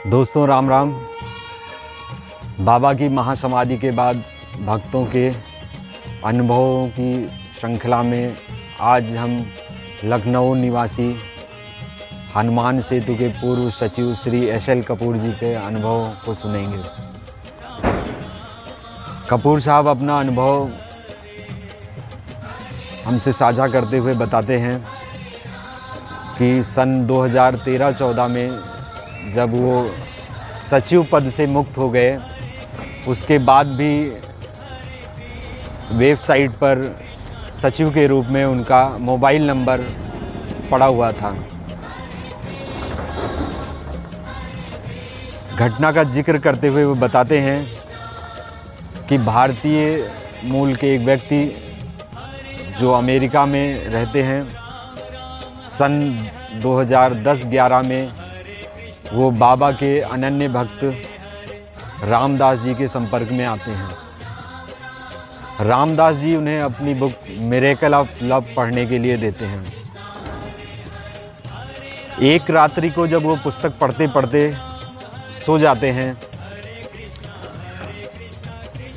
दोस्तों राम राम। बाबा की महासमाधि के बाद भक्तों के अनुभवों की श्रृंखला में आज हम लखनऊ निवासी हनुमान सेतु के पूर्व सचिव श्री एस.एल. कपूर जी के अनुभव को सुनेंगे। कपूर साहब अपना अनुभव हमसे साझा करते हुए बताते हैं कि सन 2013-14 में जब वो सचिव पद से मुक्त हो गए, उसके बाद भी वेबसाइट पर सचिव के रूप में उनका मोबाइल नंबर पड़ा हुआ था। घटना का जिक्र करते हुए वो बताते हैं कि भारतीय मूल के एक व्यक्ति जो अमेरिका में रहते हैं, सन 2010-11 में वो बाबा के अनन्य भक्त रामदास जी के संपर्क में आते हैं। रामदास जी उन्हें अपनी बुक मिरेकल ऑफ लव पढ़ने के लिए देते हैं। एक रात्रि को जब वो पुस्तक पढ़ते पढ़ते सो जाते हैं,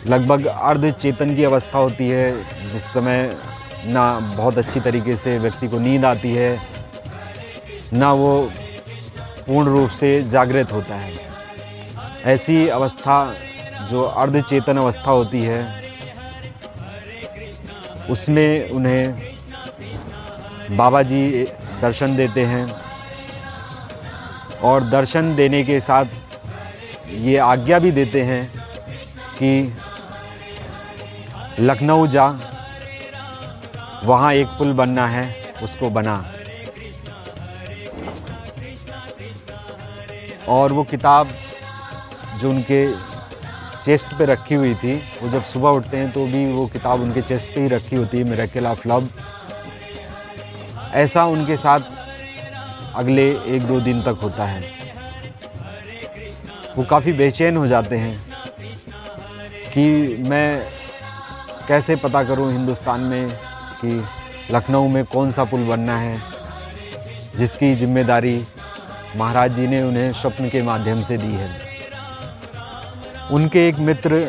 लगभग अर्ध चेतन की अवस्था होती है, जिस समय ना बहुत अच्छी तरीके से व्यक्ति को नींद आती है, ना वो पूर्ण रूप से जागृत होता है। ऐसी अवस्था जो अर्ध चेतन अवस्था होती है, उसमें उन्हें बाबा जी दर्शन देते हैं और दर्शन देने के साथ ये आज्ञा भी देते हैं कि लखनऊ जा, वहाँ एक पुल बनना है, उसको बना। और वो किताब जो उनके चेस्ट पे रखी हुई थी, वो जब सुबह उठते हैं तो भी वो किताब उनके चेस्ट पे ही रखी होती है, मिरेकल ऑफ लव। ऐसा उनके साथ अगले 1-2 दिन तक होता है। वो काफ़ी बेचैन हो जाते हैं कि मैं कैसे पता करूं हिंदुस्तान में कि लखनऊ में कौन सा पुल बनना है, जिसकी जिम्मेदारी महाराज जी ने उन्हें स्वप्न के माध्यम से दी है। उनके एक मित्र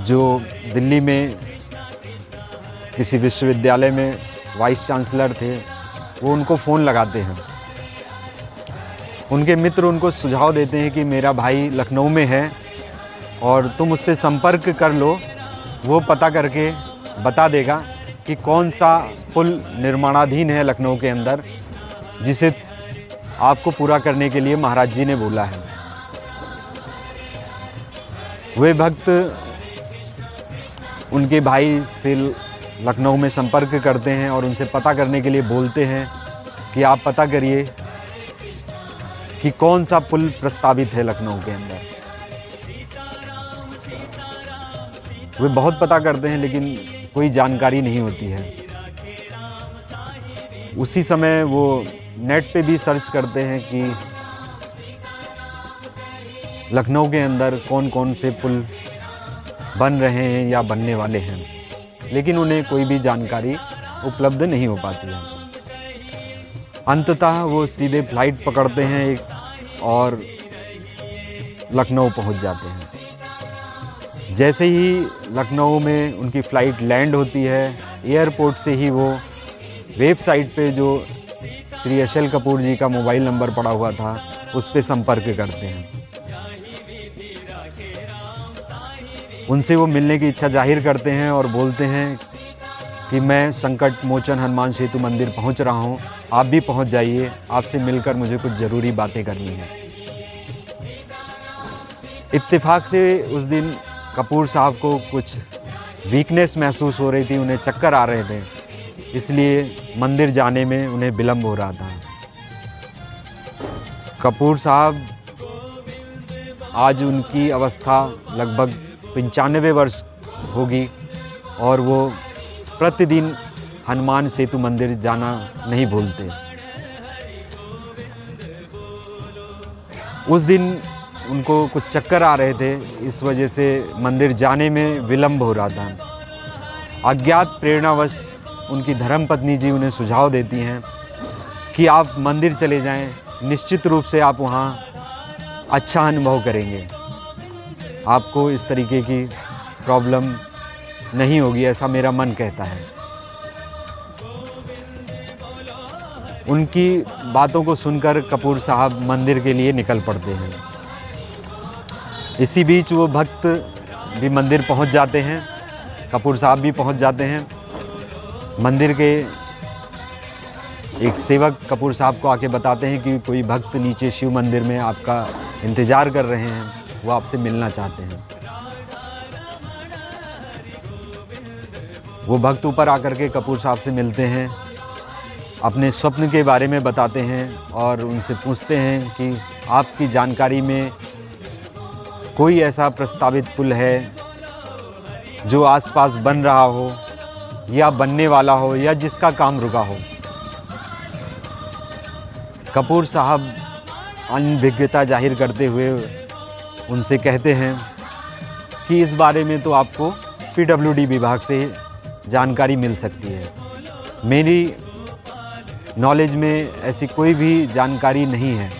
जो दिल्ली में किसी विश्वविद्यालय में वाइस चांसलर थे, वो उनको फ़ोन लगाते हैं। उनके मित्र उनको सुझाव देते हैं कि मेरा भाई लखनऊ में है और तुम उससे संपर्क कर लो, वो पता करके बता देगा कि कौन सा पुल निर्माणाधीन है लखनऊ के अंदर, जिसे आपको पूरा करने के लिए महाराज जी ने बोला है। वे भक्त उनके भाई से लखनऊ में संपर्क करते हैं और उनसे पता करने के लिए बोलते हैं कि आप पता करिए कि कौन सा पुल प्रस्तावित है लखनऊ के अंदर। वे बहुत पता करते हैं लेकिन कोई जानकारी नहीं होती है। उसी समय वो नेट पे भी सर्च करते हैं कि लखनऊ के अंदर कौन कौन से पुल बन रहे हैं या बनने वाले हैं, लेकिन उन्हें कोई भी जानकारी उपलब्ध नहीं हो पाती है। अंततः वो सीधे फ्लाइट पकड़ते हैं एक और लखनऊ पहुंच जाते हैं। जैसे ही लखनऊ में उनकी फ़्लाइट लैंड होती है, एयरपोर्ट से ही वो वेबसाइट पे जो श्री एस.एल. कपूर जी का मोबाइल नंबर पड़ा हुआ था, उस पे संपर्क करते हैं। उनसे वो मिलने की इच्छा जाहिर करते हैं और बोलते हैं कि मैं संकट मोचन हनुमान सेतु मंदिर पहुंच रहा हूं, आप भी पहुंच जाइए, आपसे मिलकर मुझे कुछ ज़रूरी बातें करनी है। इत्तेफाक से उस दिन कपूर साहब को कुछ वीकनेस महसूस हो रही थी, उन्हें चक्कर आ रहे थे, इसलिए मंदिर जाने में उन्हें विलम्ब हो रहा था। कपूर साहब आज उनकी अवस्था लगभग 95 वर्ष होगी और वो प्रतिदिन हनुमान सेतु मंदिर जाना नहीं भूलते। उस दिन उनको कुछ चक्कर आ रहे थे, इस वजह से मंदिर जाने में विलम्ब हो रहा था। अज्ञात प्रेरणावश उनकी धर्मपत्नी जी उन्हें सुझाव देती हैं कि आप मंदिर चले जाएं, निश्चित रूप से आप वहाँ अच्छा अनुभव करेंगे। आपको इस तरीके की प्रॉब्लम नहीं होगी, ऐसा मेरा मन कहता है। उनकी बातों को सुनकर कपूर साहब मंदिर के लिए निकल पड़ते हैं। इसी बीच वो भक्त भी मंदिर पहुंच जाते हैं, कपूर साहब भी पहुंच जाते हैं। मंदिर के एक सेवक कपूर साहब को आके बताते हैं कि कोई भक्त नीचे शिव मंदिर में आपका इंतज़ार कर रहे हैं, वो आपसे मिलना चाहते हैं। वो भक्त ऊपर आकर के कपूर साहब से मिलते हैं, अपने स्वप्न के बारे में बताते हैं और उनसे पूछते हैं कि आपकी जानकारी में कोई ऐसा प्रस्तावित पुल है जो आसपास बन रहा हो या बनने वाला हो या जिसका काम रुका हो। कपूर साहब अनभिज्ञता जाहिर करते हुए उनसे कहते हैं कि इस बारे में तो आपको PWD विभाग से जानकारी मिल सकती है, मेरी नॉलेज में ऐसी कोई भी जानकारी नहीं है।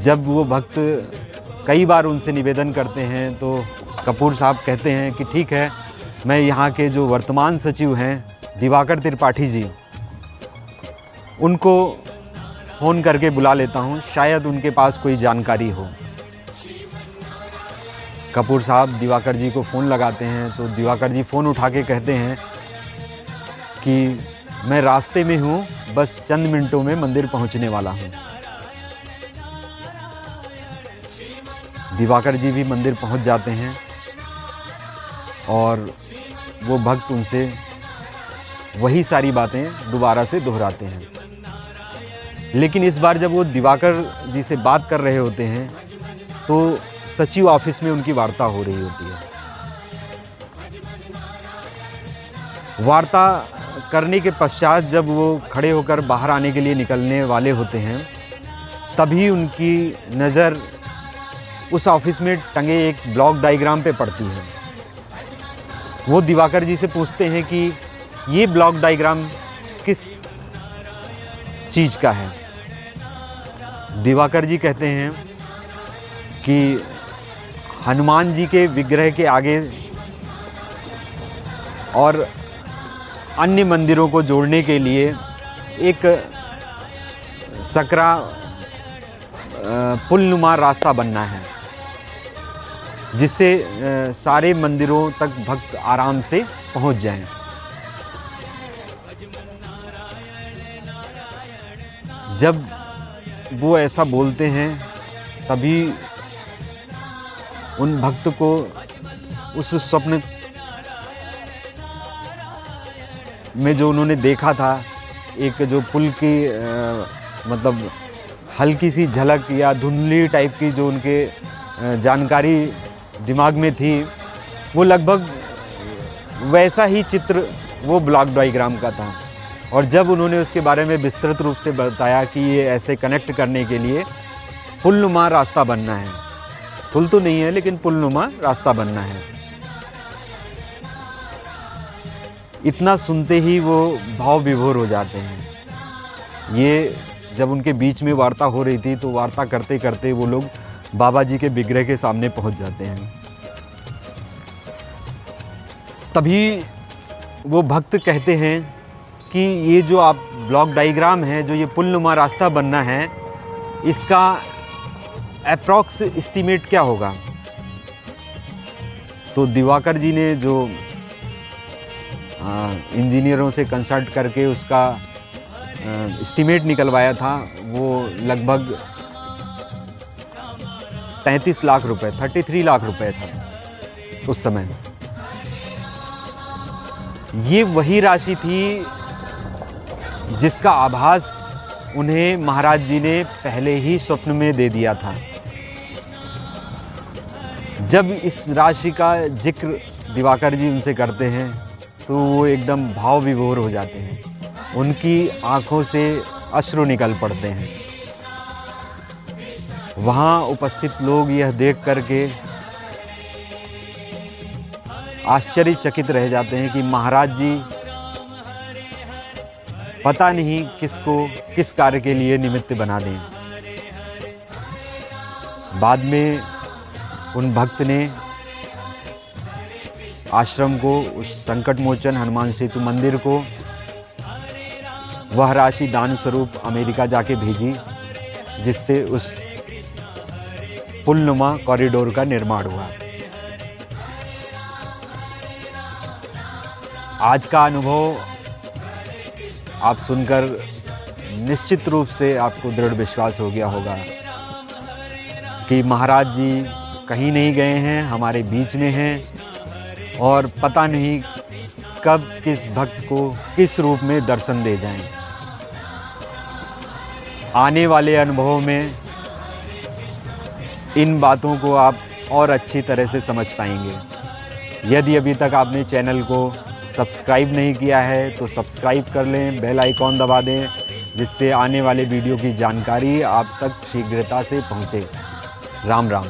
जब वो भक्त कई बार उनसे निवेदन करते हैं तो कपूर साहब कहते हैं कि ठीक है, मैं यहाँ के जो वर्तमान सचिव हैं दिवाकर त्रिपाठी जी, उनको फ़ोन करके बुला लेता हूँ, शायद उनके पास कोई जानकारी हो। कपूर साहब दिवाकर जी को फ़ोन लगाते हैं तो दिवाकर जी फ़ोन उठा के कहते हैं कि मैं रास्ते में हूँ, बस चंद मिनटों में मंदिर पहुँचने वाला हूँ। दिवाकर जी भी मंदिर पहुँच जाते हैं और वो भक्त उनसे वही सारी बातें दोबारा से दोहराते हैं। लेकिन इस बार जब वो दिवाकर जी से बात कर रहे होते हैं तो सचिव ऑफिस में उनकी वार्ता हो रही होती है। वार्ता करने के पश्चात जब वो खड़े होकर बाहर आने के लिए निकलने वाले होते हैं, तभी उनकी नज़र उस ऑफिस में टंगे एक ब्लॉक डायग्राम पे पड़ती है। वो दिवाकर जी से पूछते हैं कि ये ब्लॉक डायग्राम किस चीज़ का है। दिवाकर जी कहते हैं कि हनुमान जी के विग्रह के आगे और अन्य मंदिरों को जोड़ने के लिए एक सकरा पुलनुमा रास्ता बनना है, जिससे सारे मंदिरों तक भक्त आराम से पहुंच जाएं। जब वो ऐसा बोलते हैं तभी उन भक्त को उस स्वप्न में जो उन्होंने देखा था, एक जो पुल की मतलब हल्की सी झलक या धुंधली टाइप की जो उनके जानकारी दिमाग में थी, वो लगभग वैसा ही चित्र वो ब्लॉक डायग्राम का था। और जब उन्होंने उसके बारे में विस्तृत रूप से बताया कि ये ऐसे कनेक्ट करने के लिए पुलनुमा रास्ता बनना है, पुल तो नहीं है लेकिन पुलनुमा रास्ता बनना है, इतना सुनते ही वो भाव विभोर हो जाते हैं। ये जब उनके बीच में वार्ता हो रही थी तो वार्ता करते करते वो लोग बाबा जी के विग्रह के सामने पहुंच जाते हैं। तभी वो भक्त कहते हैं कि ये जो आप ब्लॉक डायग्राम है, जो ये पुलनुमा रास्ता बनना है, इसका अप्रॉक्स एस्टीमेट क्या होगा। तो दिवाकर जी ने जो इंजीनियरों से कंसल्ट करके उसका एस्टीमेट निकलवाया था, वो लगभग 33 लाख रुपए, 33 लाख रुपए था उस समय। ये वही राशि थी जिसका आभास उन्हें महाराज जी ने पहले ही स्वप्न में दे दिया था। जब इस राशि का जिक्र दिवाकर जी उनसे करते हैं तो वो एकदम भाव विभोर हो जाते हैं, उनकी आंखों से अश्रु निकल पड़ते हैं। वहाँ उपस्थित लोग यह देख करके आश्चर्यचकित रह जाते हैं कि महाराज जी पता नहीं किसको किस कार्य के लिए निमित्त बना दें। बाद में उन भक्त ने आश्रम को, उस संकट मोचन हनुमान सेतु मंदिर को वह राशि दान स्वरूप अमेरिका जाके भेजी, जिससे उस पुलनुमा कॉरिडोर का निर्माण हुआ। आज का अनुभव आप सुनकर निश्चित रूप से आपको दृढ़ विश्वास हो गया होगा कि महाराज जी कहीं नहीं गए हैं, हमारे बीच में हैं और पता नहीं कब किस भक्त को किस रूप में दर्शन दे जाएं। आने वाले अनुभवों में इन बातों को आप और अच्छी तरह से समझ पाएंगे। यदि अभी तक आपने चैनल को सब्सक्राइब नहीं किया है तो सब्सक्राइब कर लें, बेल आइकॉन दबा दें, जिससे आने वाले वीडियो की जानकारी आप तक शीघ्रता से पहुँचे। राम राम।